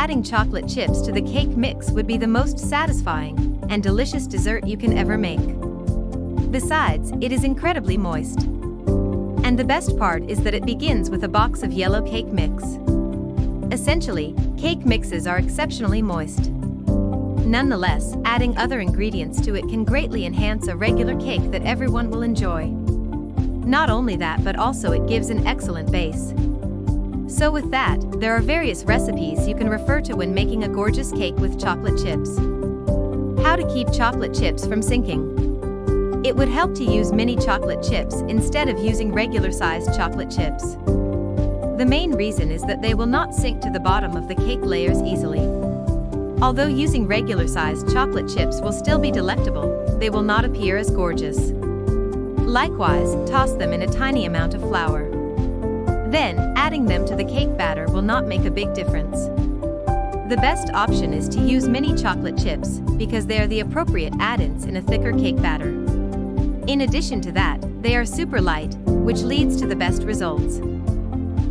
adding chocolate chips to the cake mix would be the most satisfying and delicious dessert you can ever make. Besides, it is incredibly moist. And the best part is that it begins with a box of yellow cake mix. Essentially, cake mixes are exceptionally moist. Nonetheless, adding other ingredients to it can greatly enhance a regular cake that everyone will enjoy. Not only that, but also it gives an excellent base. So with that, there are various recipes you can refer to when making a gorgeous cake with chocolate chips. How to keep chocolate chips from sinking. It would help to use mini chocolate chips instead of using regular-sized chocolate chips. The main reason is that they will not sink to the bottom of the cake layers easily. Although using regular-sized chocolate chips will still be delectable, they will not appear as gorgeous. Likewise, toss them in a tiny amount of flour. Then, adding them to the cake batter will not make a big difference. The best option is to use mini chocolate chips because they are the appropriate add-ins in a thicker cake batter. In addition to that, they are super light, which leads to the best results.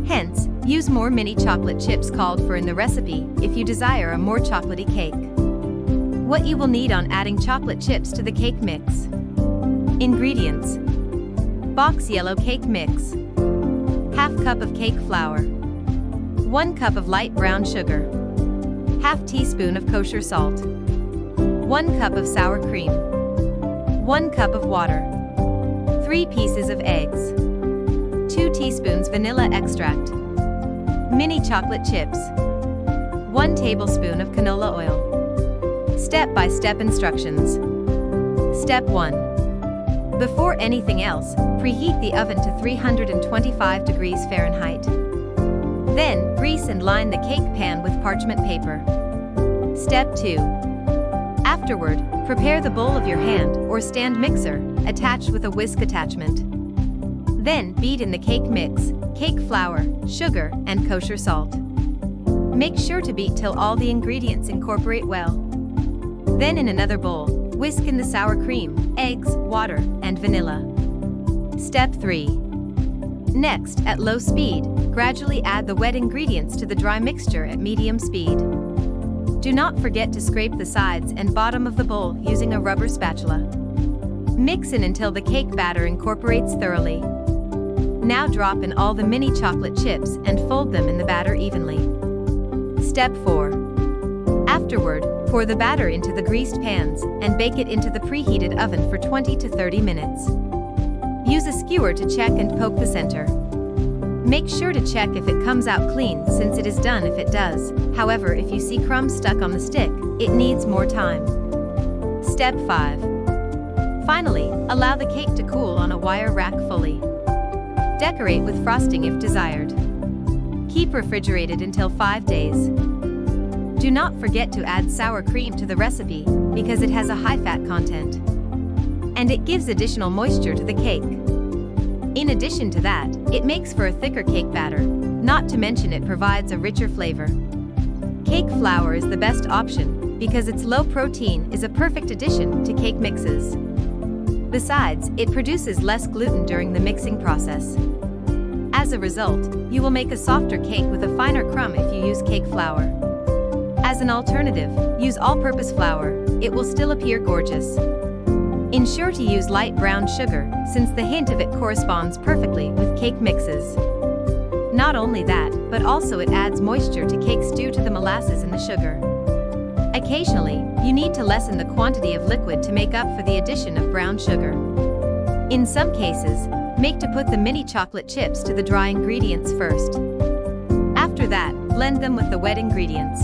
Hence, use more mini chocolate chips called for in the recipe if you desire a more chocolatey cake. What you will need on adding chocolate chips to the cake mix. Ingredients: box yellow cake mix, half cup of cake flour, 1 cup of light brown sugar, half teaspoon of kosher salt, 1 cup of sour cream, 1 cup of water, 3 pieces of eggs, 2 teaspoons vanilla extract, mini chocolate chips, 1 tablespoon of canola oil. Step-by-step instructions. Step 1. Before anything else, preheat the oven to 325 degrees Fahrenheit. Then, grease and line the cake pan with parchment paper. Step 2. Afterward, prepare the bowl of your hand or stand mixer, attached with a whisk attachment. Then, beat in the cake mix, cake flour, sugar, and kosher salt. Make sure to beat till all the ingredients incorporate well. Then in another bowl, whisk in the sour cream, eggs, water, and vanilla. Step 3. Next, at low speed, gradually add the wet ingredients to the dry mixture at medium speed. Do not forget to scrape the sides and bottom of the bowl using a rubber spatula. Mix in until the cake batter incorporates thoroughly. Now drop in all the mini chocolate chips and fold them in the batter evenly. Step 4. Afterward, pour the batter into the greased pans and bake it into the preheated oven for 20 to 30 minutes. Use a skewer to check and poke the center. Make sure to check if it comes out clean, since it is done if it does. However, if you see crumbs stuck on the stick, it needs more time. Step 5. Finally, allow the cake to cool on a wire rack fully. Decorate with frosting if desired. Keep refrigerated until 5 days. Do not forget to add sour cream to the recipe because it has a high fat content. And it gives additional moisture to the cake. In addition to that, it makes for a thicker cake batter, not to mention it provides a richer flavor. Cake flour is the best option because its low protein is a perfect addition to cake mixes. Besides, it produces less gluten during the mixing process. As a result, you will make a softer cake with a finer crumb if you use cake flour. As an alternative, use all-purpose flour. It will still appear gorgeous. Ensure to use light brown sugar, since the hint of it corresponds perfectly with cake mixes. Not only that, but also it adds moisture to cakes due to the molasses in the sugar. Occasionally, you need to lessen the quantity of liquid to make up for the addition of brown sugar. In some cases, make to put the mini chocolate chips to the dry ingredients first. After that, blend them with the wet ingredients.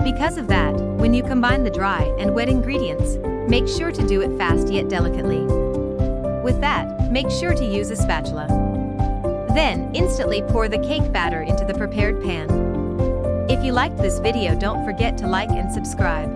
Because of that, when you combine the dry and wet ingredients, make sure to do it fast yet delicately. With that, make sure to use a spatula. Then, instantly pour the cake batter into the prepared pan. If you liked this video, don't forget to like and subscribe.